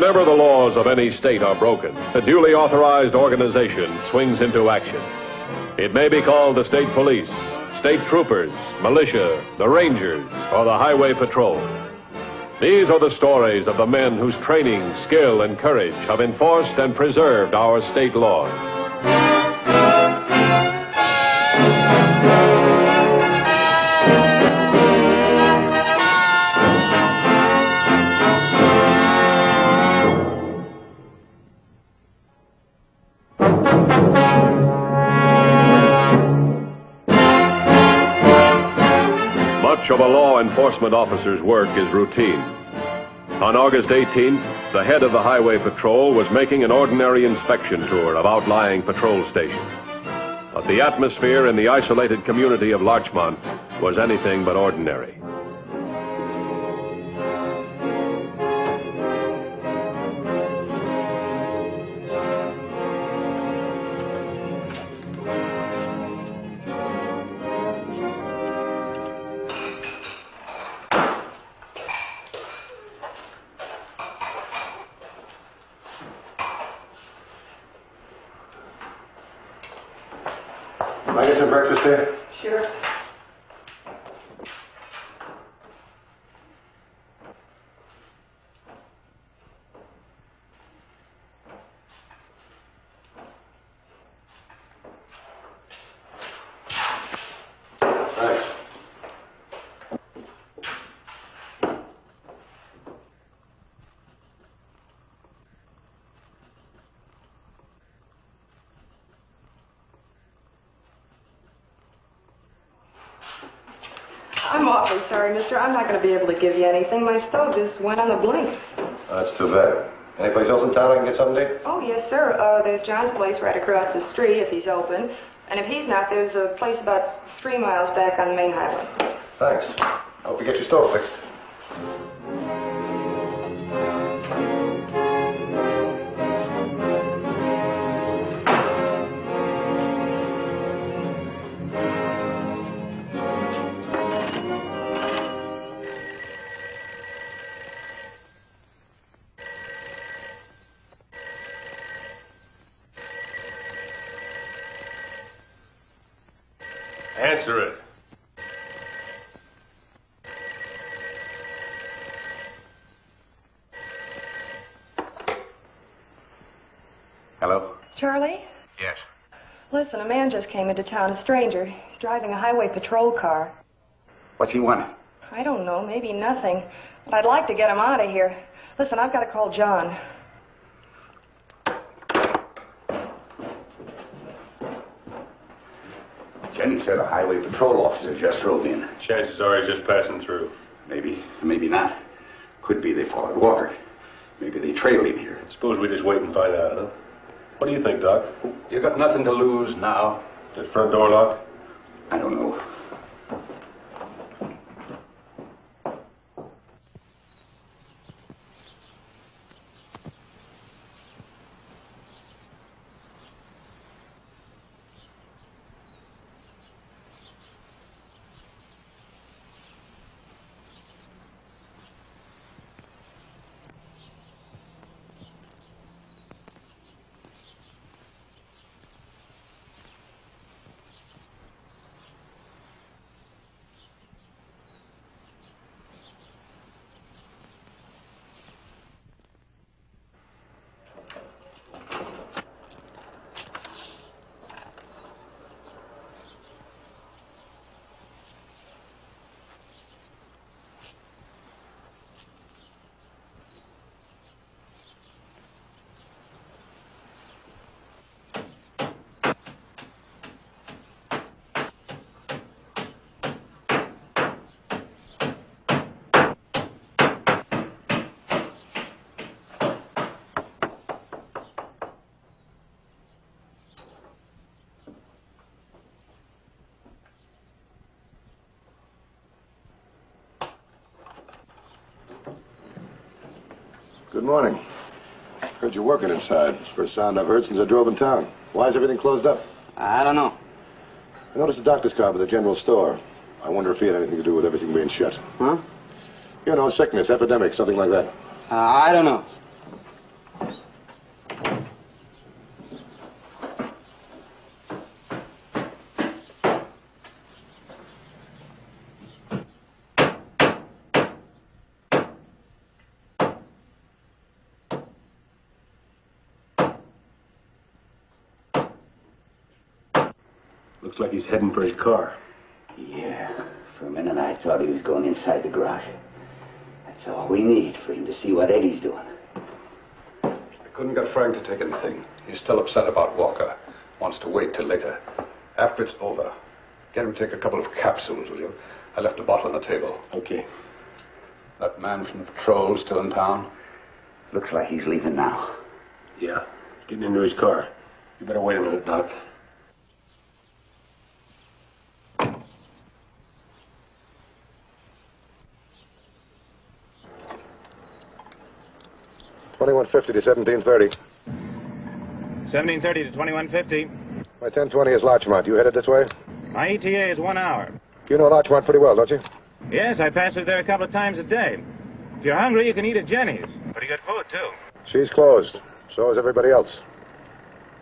Whenever the laws of any state are broken, a duly authorized organization swings into action. It may be called the state police, state troopers, militia, the rangers, or the highway patrol. These are the stories of the men whose training, skill, and courage have enforced and preserved our state laws. Much of a law enforcement officer's work is routine. On August 18th, the head of the Highway Patrol was making an ordinary inspection tour of outlying patrol stations. But the atmosphere in the isolated community of Larchmont was anything but ordinary. Can I get some breakfast here? Sure. Thanks. I'm awfully sorry, mister. I'm not going to be able to give you anything. My stove just went on the blink. That's too bad. Any place else in town I can get something to eat? Oh, yes, sir. There's John's place right across the street if he's open. And if he's not, there's a place about 3 miles back on the main highway. Thanks. I hope you get your stove fixed. Answer it. Hello? Charlie? Yes. Listen, a man just came into town, a stranger. He's driving a highway patrol car. What's he want? I don't know, maybe nothing. But I'd like to get him out of here. Listen, I've got to call John. Jenny said a highway patrol officer just rode in. Chances are he's just passing through. Maybe, maybe not. Could be they followed Walker. Maybe they trailed him here. Suppose we just wait and find out, huh? What do you think, Doc? You got nothing to lose now. Is the front door locked? I don't know. Good morning. Heard you working inside. It's the first sound I've heard since I drove in town. Why is everything closed up? I don't know. I noticed a doctor's car by the general store. I wonder if he had anything to do with everything being shut. Huh? You know, sickness, epidemic, something like that. I don't know. Looks like he's heading for his car. Yeah. For a minute, I thought he was going inside the garage. That's all we need for him to see what Eddie's doing. I couldn't get Frank to take anything. He's still upset about Walker. Wants to wait till later. After it's over, get him to take a couple of capsules, will you? I left a bottle on the table. Okay. That man from the patrol still in town? Looks like he's leaving now. Yeah. Getting into his car. You better wait a minute, Doc. $21.50 to $17.30. 1730 to 2150. My 1020 is Larchmont. You headed this way? My ETA is 1 hour. You know Larchmont pretty well, don't you? Yes, I pass it there a couple of times a day. If you're hungry, you can eat at Jenny's. Pretty good food, too. She's closed. So is everybody else.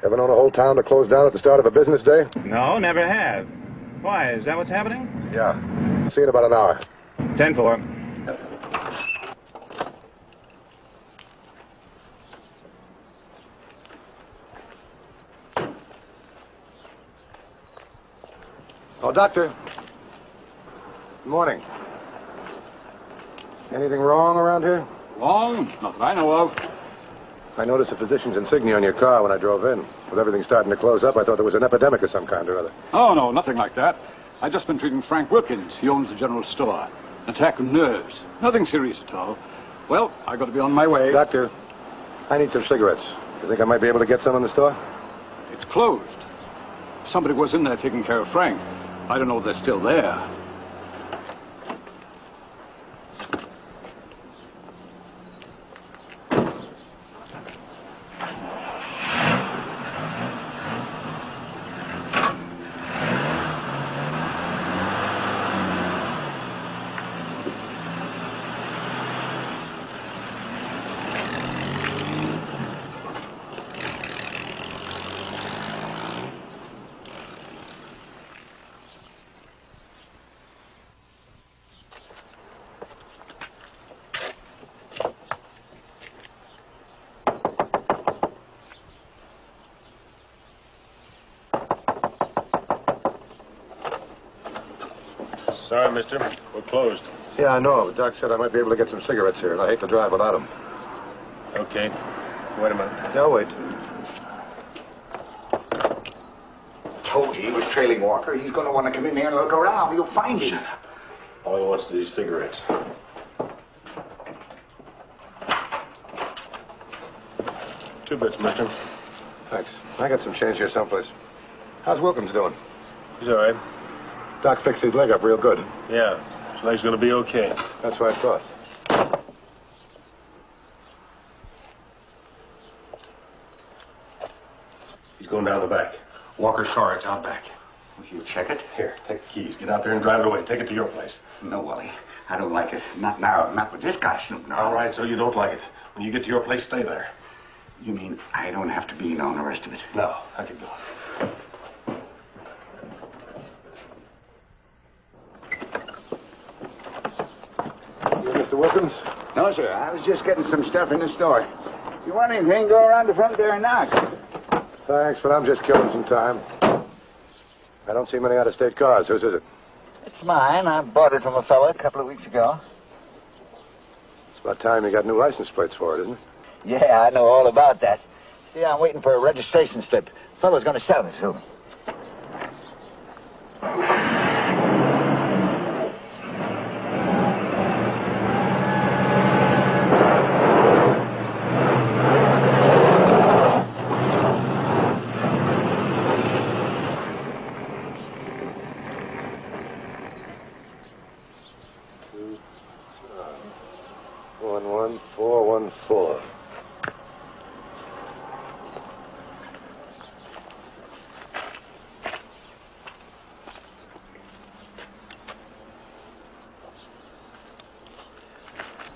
Ever known a whole town to close down at the start of a business day? No, never have. Why, is that what's happening? Yeah. See you in about an hour. 10-4. Oh, Doctor. Good morning. Anything wrong around here? Wrong? Not that I know of. I noticed a physician's insignia on your car when I drove in. With everything starting to close up, I thought there was an epidemic of some kind or other. Oh, no, nothing like that. I've just been treating Frank Wilkins. He owns the general store. An attack of nerves. Nothing serious at all. Well, I got to be on my way. Doctor, I need some cigarettes. You think I might be able to get some in the store? It's closed. Somebody was in there taking care of Frank. I don't know if they're still there. Sorry, mister. We're closed. Yeah, I know. The doc said I might be able to get some cigarettes here, and I hate to drive without them. Okay. Wait a minute. No, wait. Told you he was trailing Walker. He's going to want to come in here and look around. You'll find him. All he wants is these cigarettes. 2 bits, mister. Thanks. I got some change here someplace. How's Wilkins doing? He's all right. Doc fixed his leg up real good. Yeah, his leg's gonna be okay. That's what I thought. He's going down the back. Walker's car, it's out back. Will you check it? Here, take the keys. Get out there and drive it away. Take it to your place. No, Wally. I don't like it. Not now. Not with this guy snooping around. All right, so you don't like it. When you get to your place, stay there. You mean I don't have to be in on the rest of it? No, I can go. You Mr. Wilkins? No, sir. I was just getting some stuff in the store. If you want anything, go around the front there and knock. Thanks, but I'm just killing some time. I don't see many out-of-state cars. Whose is it? It's mine. I bought it from a fella a couple of weeks ago. It's about time you got new license plates for it, isn't it? Yeah, I know all about that. See, I'm waiting for a registration slip. Fella's going to sell it to me.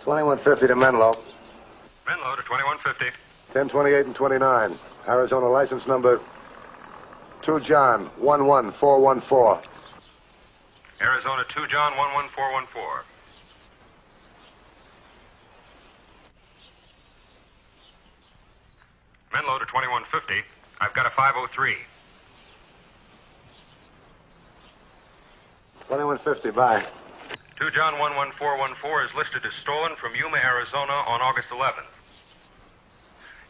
$21.50 to Menlo. Menlo to 2150. 1028 and 29. Arizona license number 2 John 11414. Arizona 2 John 11414. Menlo to 2150. I've got a 503. 2150, bye. 2 John 11414 is listed as stolen from Yuma, Arizona on August 11th.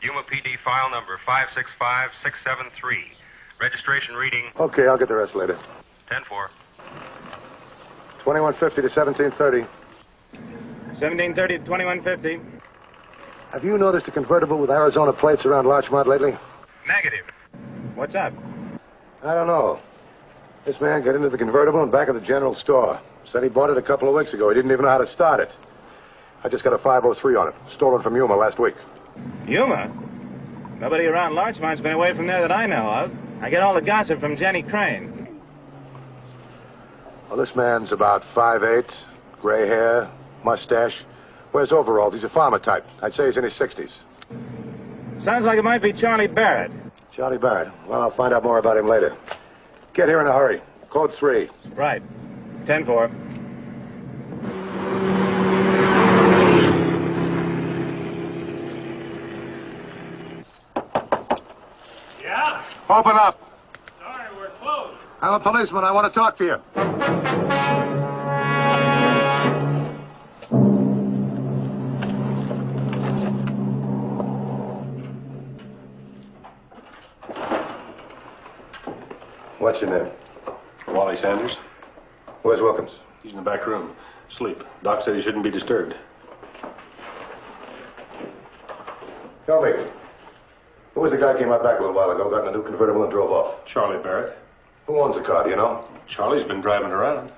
Yuma PD file number 565673. Registration reading... Okay, I'll get the rest later. 10-4. 2150 to 1730. 1730 to 2150. Have you noticed a convertible with Arizona plates around Larchmont lately? Negative. What's up? I don't know. This man got into the convertible in back of the general store. Said he bought it a couple of weeks ago. He didn't even know how to start it. I just got a 503 on it. Stolen from Yuma last week. Yuma? Nobody around Larchmont's been away from there that I know of. I get all the gossip from Jenny Crane. Well, this man's about 5'8", gray hair, mustache, wears overalls. He's a farmer type. I'd say he's in his 60s. Sounds like it might be Charlie Barrett. Charlie Barrett. Well, I'll find out more about him later. Get here in a hurry. Code 3. Right. 10-4. Yeah? Open up. Sorry, we're closed. I'm a policeman. I want to talk to you. What's your name? Wally Sanders. Where's Wilkins? He's in the back room. Asleep. Doc said he shouldn't be disturbed. Tell me, who was the guy who came out back a little while ago, got in a new convertible and drove off? Charlie Barrett. Who owns the car, do you know? Charlie's been driving around.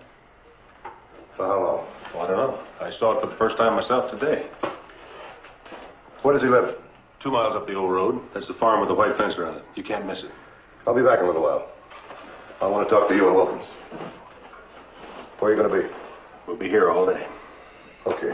For how long? Well, I don't know. I saw it for the first time myself today. Where does he live? 2 miles up the old road. That's the farm with the white fence around it. You can't miss it. I'll be back in a little while. I want to talk to you and Wilkins. Where are you going to be? We'll be here all day. Okay.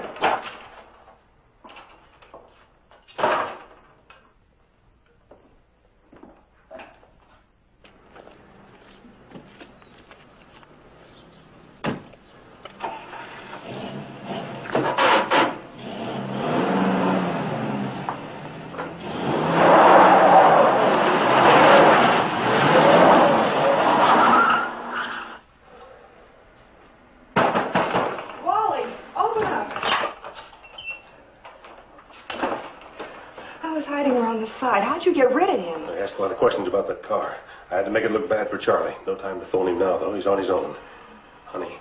How'd you get rid of him? I asked a lot of questions about that car. I had to make it look bad for Charlie. No time to phone him now, though. He's on his own. Honey,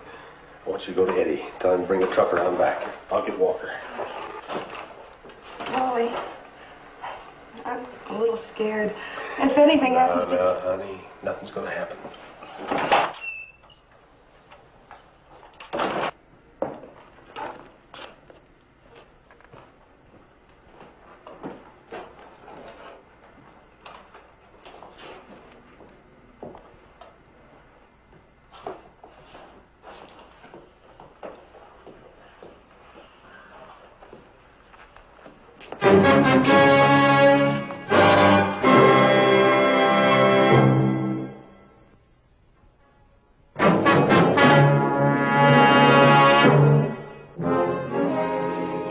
I want you to go to Eddie. Tell him to bring the truck around back. I'll get Walker. Wally, I'm a little scared. If anything happens to... No, honey. Nothing's going to happen.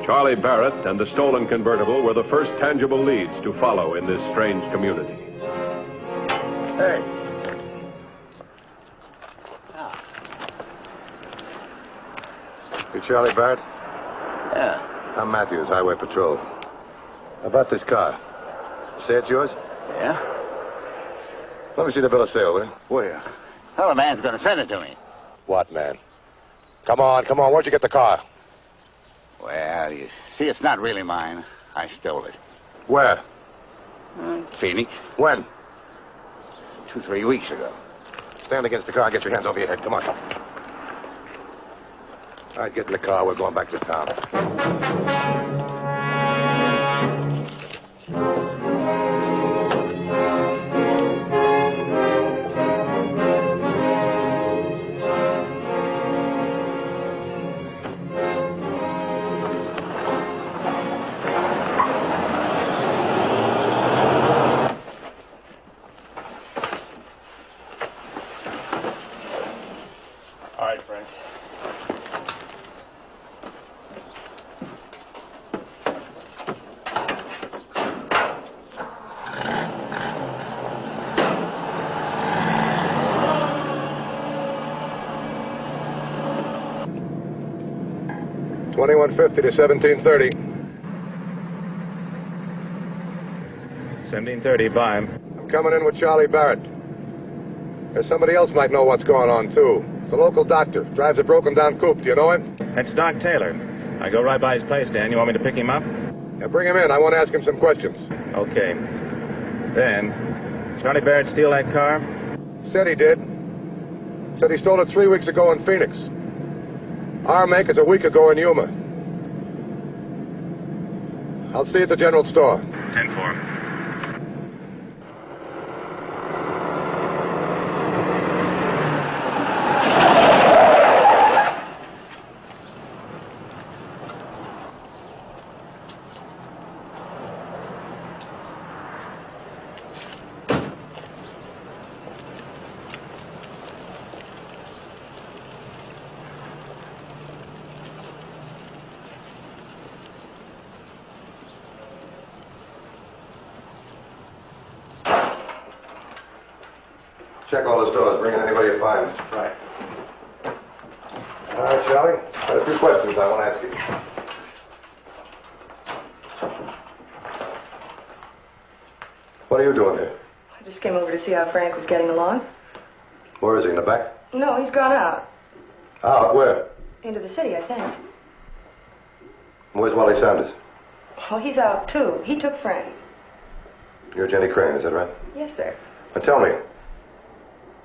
Charlie Barrett and the stolen convertible were the first tangible leads to follow in this strange community. Hey. You Charlie Barrett? Yeah. I'm Matthews, Highway Patrol. About this car. Say it's yours? Yeah? Let me see the bill of sale, will you? Where? Well, the man's going to send it to me. What, man? Come on. Where'd you get the car? Well, you see, it's not really mine. I stole it. Where? Phoenix. When? 2-3 weeks ago. Stand against the car and get your hands over your head. Come on. All right, get in the car. We're going back to town. 2150 to 1730. 1730, bye. I'm coming in with Charlie Barrett. There's somebody else might know what's going on, too. It's a local doctor. Drives a broken-down coupe. Do you know him? That's Doc Taylor. I go right by his place, Dan. You want me to pick him up? Yeah, bring him in. I want to ask him some questions. Okay. Then, Charlie Barrett steal that car? Said he did. Said he stole it 3 weeks ago in Phoenix. Our make is a week ago in Yuma. I'll see you at the general store. 10-4. Check all the stores. Bring in anybody you find. Right. All right, Charlie. Got a few questions I want to ask you. What are you doing here? I just came over to see how Frank was getting along. Where is he, in the back? No, he's gone out. Out? Where? Into the city, I think. Where's Wally Sanders? Oh, he's out, too. He took Frank. You're Jenny Crane, is that right? Yes, sir. Now tell me,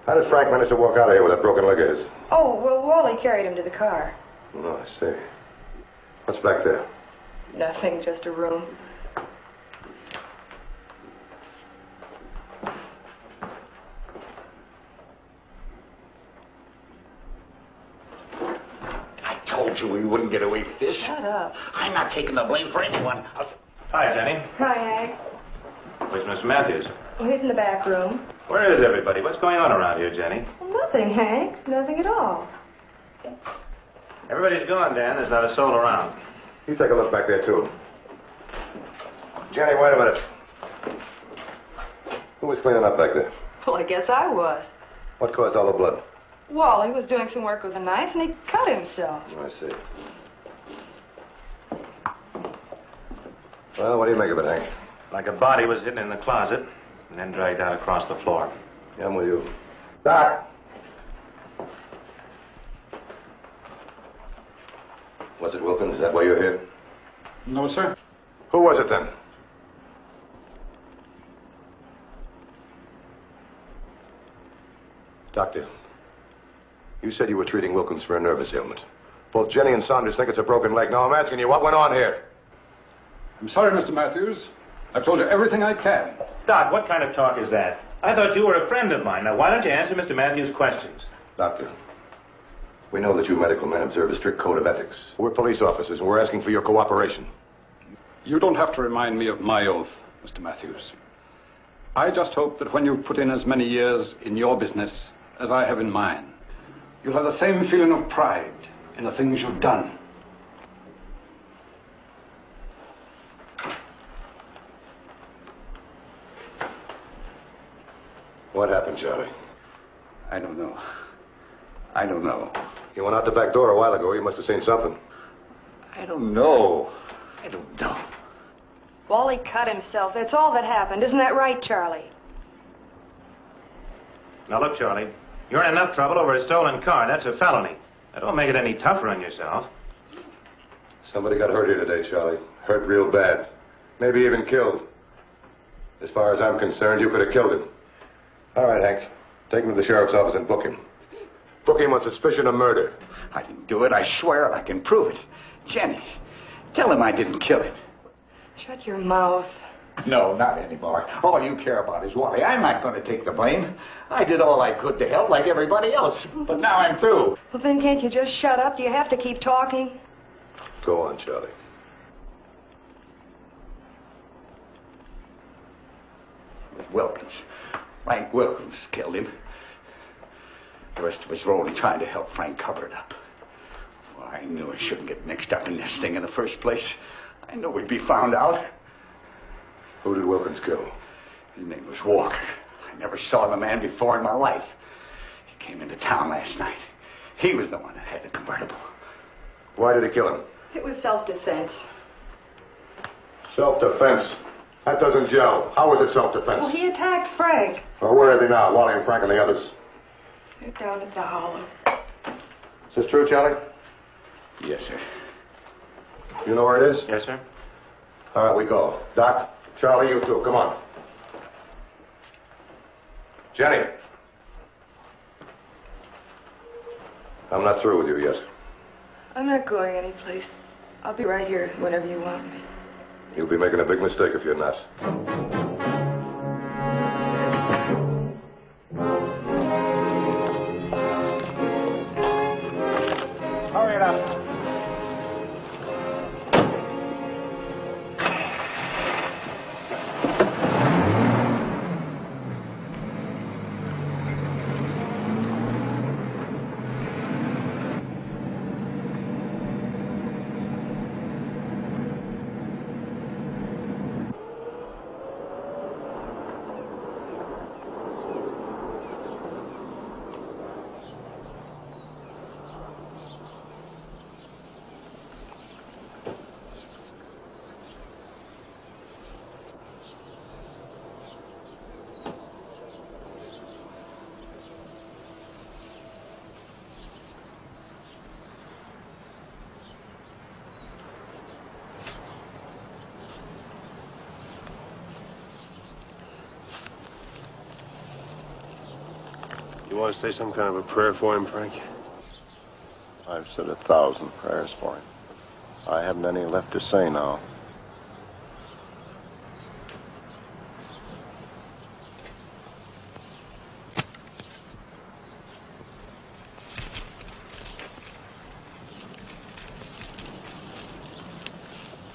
how did Frank manage to walk out of here with that broken leg of his? Oh, well, Wally carried him to the car. Oh, I see. What's back there? Nothing, just a room. I told you we wouldn't get away with this. Shut up. I'm not taking the blame for anyone. Hi, Jenny. Hi, Hank. Where's Miss Matthews? Well, he's in the back room. Where is everybody? What's going on around here, Jenny? Well, nothing, Hank. Nothing at all. Everybody's gone, Dan. There's not a soul around. You take a look back there, too. Jenny, wait a minute. Who was cleaning up back there? Well, I guess I was. What caused all the blood? Wally was doing some work with a knife, and he cut himself. I see. Well, what do you make of it, Hank? Like a body was hidden in the closet and then dragged out across the floor. Yeah, I'm with you. Doc! Was it Wilkins? Is that why you're here? No, sir. Who was it then? Doctor, you said you were treating Wilkins for a nervous ailment. Both Jenny and Saunders think it's a broken leg. Now I'm asking you, what went on here? I'm sorry, Mr. Matthews. I've told you everything I can. Doc, what kind of talk is that? I thought you were a friend of mine. Now, why don't you answer Mr. Matthews' questions? Doctor, we know that you medical men observe a strict code of ethics. We're police officers, and we're asking for your cooperation. You don't have to remind me of my oath, Mr. Matthews. I just hope that when you've put in as many years in your business as I have in mine, you'll have the same feeling of pride in the things you've done. What happened, Charlie? I don't know. I don't know. You went out the back door a while ago. You must have seen something. I don't know. I don't know. Wally cut himself. That's all that happened. Isn't that right, Charlie? Now, look, Charlie, you're in enough trouble over a stolen car. That's a felony. That don't make it any tougher on yourself. Somebody got hurt here today, Charlie. Hurt real bad. Maybe even killed. As far as I'm concerned, you could have killed him. All right, Hank. Take him to the sheriff's office and book him. Book him on suspicion of murder. I didn't do it. I swear I can prove it. Jenny, tell him I didn't kill him. Shut your mouth. No, not anymore. All you care about is Wally. I'm not going to take the blame. I did all I could to help like everybody else. But now I'm through. Well, then can't you just shut up? Do you have to keep talking? Go on, Charlie. Wilkins. Frank Wilkins killed him. The rest of us were only trying to help Frank cover it up. Well, I knew I shouldn't get mixed up in this thing in the first place. I knew we'd be found out. Who did Wilkins kill? His name was Walker. I never saw the man before in my life. He came into town last night. He was the one that had the convertible. Why did he kill him? It was self-defense. Self-defense? That doesn't gel. How was it self-defense? Well, he attacked Frank. Well, where are they now? Wally and Frank and the others. They're down at the hollow. Is this true, Charlie? Yes, sir. You know where it is? Yes, sir. All right, we go. Doc, Charlie, you too. Come on. Jenny. I'm not through with you yet. I'm not going anyplace. I'll be right here whenever you want me. You'll be making a big mistake if you're not. Hurry it up. You want to say some kind of a prayer for him, Frank? I've said 1,000 prayers for him. I haven't any left to say now.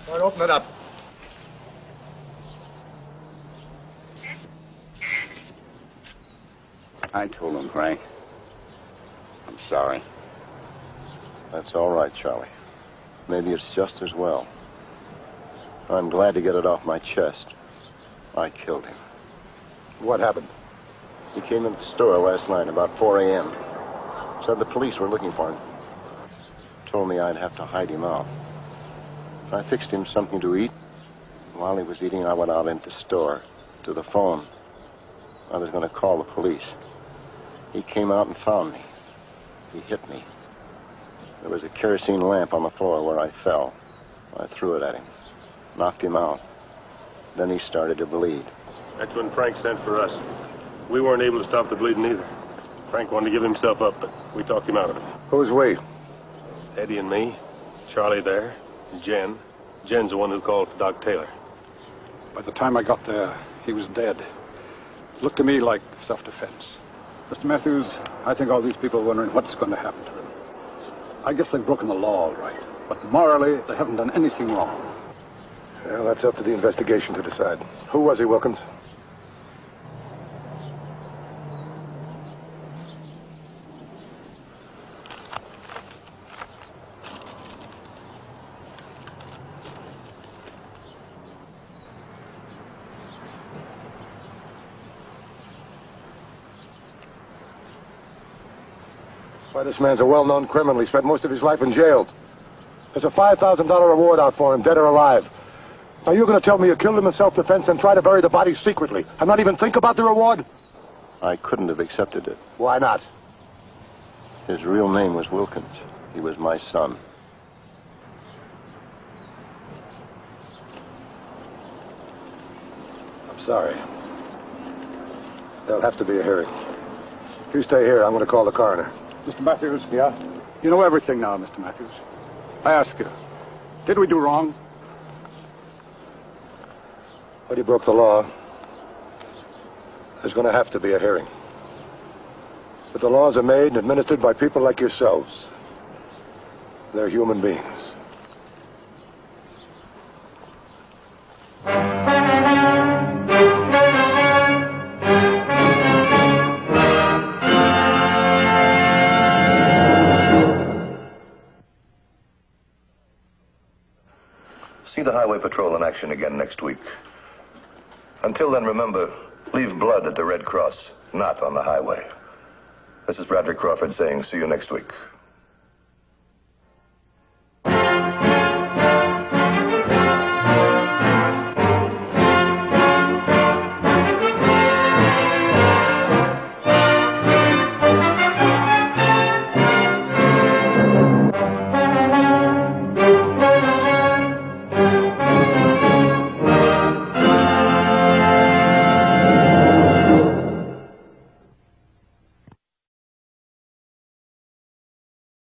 All right, open it up. I told him, Frank. I'm sorry. That's all right, Charlie. Maybe it's just as well. I'm glad to get it off my chest. I killed him. What happened? He came into the store last night about 4 a.m. Said the police were looking for him. Told me I'd have to hide him out. I fixed him something to eat. While he was eating, I went out into the store to the phone. I was going to call the police. He came out and found me. He hit me. There was a kerosene lamp on the floor where I fell. I threw it at him. Knocked him out. Then he started to bleed. That's when Frank sent for us. We weren't able to stop the bleeding either. Frank wanted to give himself up, but we talked him out of it. Who's we? Eddie and me, Charlie there, and Jen. Jen's the one who called for Doc Taylor. By the time I got there, he was dead. It looked to me like self-defense. Mr. Matthews, I think all these people are wondering what's going to happen to him. I guess they've broken the law, all right. But morally, they haven't done anything wrong. Well, that's up to the investigation to decide. Who was he, Wilkins? Why, this man's a well-known criminal. He spent most of his life in jail. There's a $5,000 reward out for him, dead or alive. Now, you're going to tell me you killed him in self-defense and try to bury the body secretly and not even think about the reward? I couldn't have accepted it. Why not? His real name was Wilkins. He was my son. I'm sorry. There'll have to be a hearing. If you stay here, I'm going to call the coroner. Mr. Matthews? Yeah? You know everything now, Mr. Matthews. I ask you, did we do wrong? Well, you broke the law. There's going to have to be a hearing. But the laws are made and administered by people like yourselves. They're human beings. See the Highway Patrol in action again next week. Until then, remember, leave blood at the Red Cross, not on the highway. This is Bradley Crawford saying see you next week.